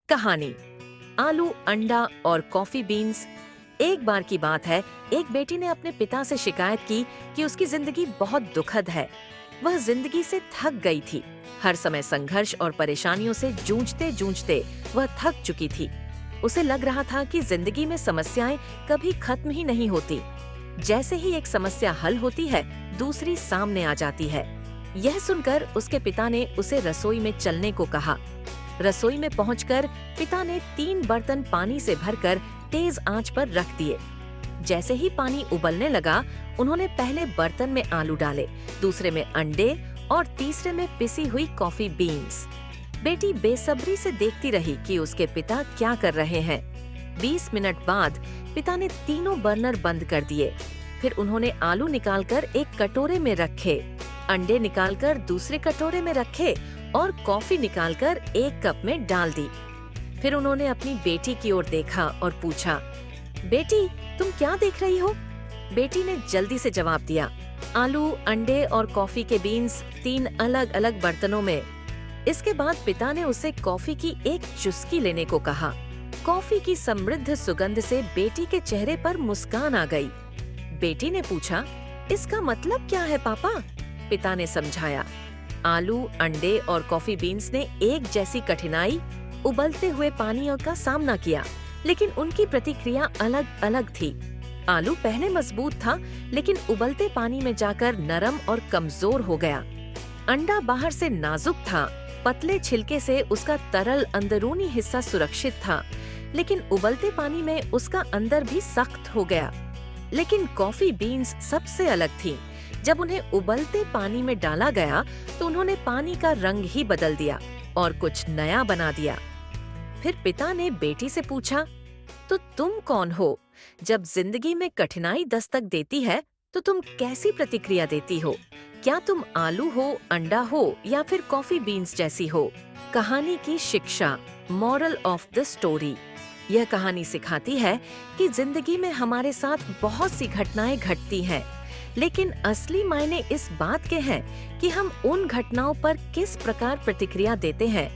कहानी आलू, अंडा और कॉफी बीन्स। एक बार की बात है, एक बेटी ने अपने पिता से शिकायत की कि उसकी जिंदगी बहुत दुखद है। वह जिंदगी से थक गई थी। हर समय संघर्ष और परेशानियों से जूझते जूझते वह थक चुकी थी। उसे लग रहा था कि जिंदगी में समस्याएं कभी खत्म ही नहीं होती। जैसे ही एक समस्या हल होती है, दूसरी सामने आ जाती है। यह सुनकर उसके पिता ने उसे रसोई में चलने को कहा। रसोई में पहुंचकर पिता ने 3 बर्तन पानी से भरकर तेज आंच पर रख दिए। जैसे ही पानी उबलने लगा, उन्होंने पहले बर्तन में आलू डाले, दूसरे में अंडे और तीसरे में पिसी हुई कॉफी बीन्स। बेटी बेसब्री से देखती रही कि उसके पिता क्या कर रहे हैं। 20 मिनट बाद पिता ने तीनों बर्नर बंद कर दिए। फिर उन्होंने आलू निकालकर एक कटोरे में रखे, अंडे निकालकर दूसरे कटोरे में रखे और कॉफी निकालकर एक कप में डाल दी। फिर उन्होंने अपनी बेटी की ओर देखा और पूछा, बेटी, तुम क्या देख रही हो? बेटी ने जल्दी से जवाब दिया, आलू, अंडे और कॉफी के बीन्स 3 अलग अलग बर्तनों में। इसके बाद पिता ने उसे कॉफी की एक चुस्की लेने को कहा। कॉफी की समृद्ध सुगंध से बेटी के चेहरे पर मुस्कान आ गई। बेटी ने पूछा, इसका मतलब क्या है पापा? पिता ने समझाया, आलू, अंडे और कॉफी बीन्स ने एक जैसी कठिनाई, उबलते हुए पानी का सामना किया, लेकिन उनकी प्रतिक्रिया अलग अलग थी। आलू पहले मजबूत था, लेकिन उबलते पानी में जाकर नरम और कमजोर हो गया। अंडा बाहर से नाजुक था, पतले छिलके से उसका तरल अंदरूनी हिस्सा सुरक्षित था, लेकिन उबलते पानी में उसका अंदर भी सख्त हो गया। लेकिन कॉफी बीन्स सबसे अलग थी। जब उन्हें उबलते पानी में डाला गया तो उन्होंने पानी का रंग ही बदल दिया और कुछ नया बना दिया। फिर पिता ने बेटी से पूछा, तो तुम कौन हो? जब जिंदगी में कठिनाई दस्तक देती है तो तुम कैसी प्रतिक्रिया देती हो? क्या तुम आलू हो, अंडा हो या फिर कॉफी बीन्स जैसी हो? कहानी की शिक्षा, मॉरल ऑफ द स्टोरी। यह कहानी सिखाती है कि जिंदगी में हमारे साथ बहुत सी घटनाएं घटती हैं, लेकिन असली मायने इस बात के हैं कि हम उन घटनाओं पर किस प्रकार प्रतिक्रिया देते हैं।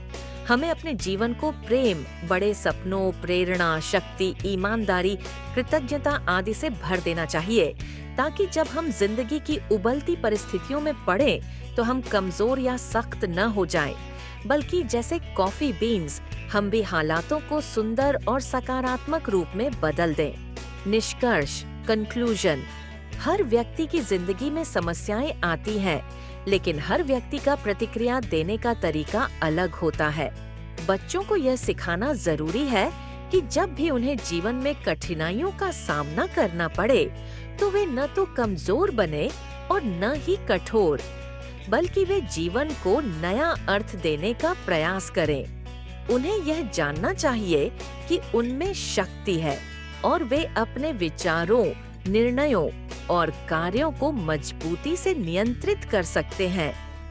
हमें अपने जीवन को प्रेम, बड़े सपनों, प्रेरणा, शक्ति, ईमानदारी, कृतज्ञता आदि से भर देना चाहिए, ताकि जब हम जिंदगी की उबलती परिस्थितियों में पड़े तो हम कमजोर या सख्त न हो जाएं, बल्कि जैसे कॉफी बीन्स हम भी हालातों को सुंदर और सकारात्मक रूप में बदल दें। निष्कर्ष, कंक्लूजन। हर व्यक्ति की जिंदगी में समस्याएं आती हैं, लेकिन हर व्यक्ति का प्रतिक्रिया देने का तरीका अलग होता है। बच्चों को यह सिखाना जरूरी है कि जब भी उन्हें जीवन में कठिनाइयों का सामना करना पड़े, तो वे न तो कमजोर बने और न ही कठोर, बल्कि वे जीवन को नया अर्थ देने का प्रयास करें। उन्हें यह जानना चाहिए कि उनमें शक्ति है और वे अपने विचारों, निर्णयों और कार्यों को मजबूती से नियंत्रित कर सकते हैं।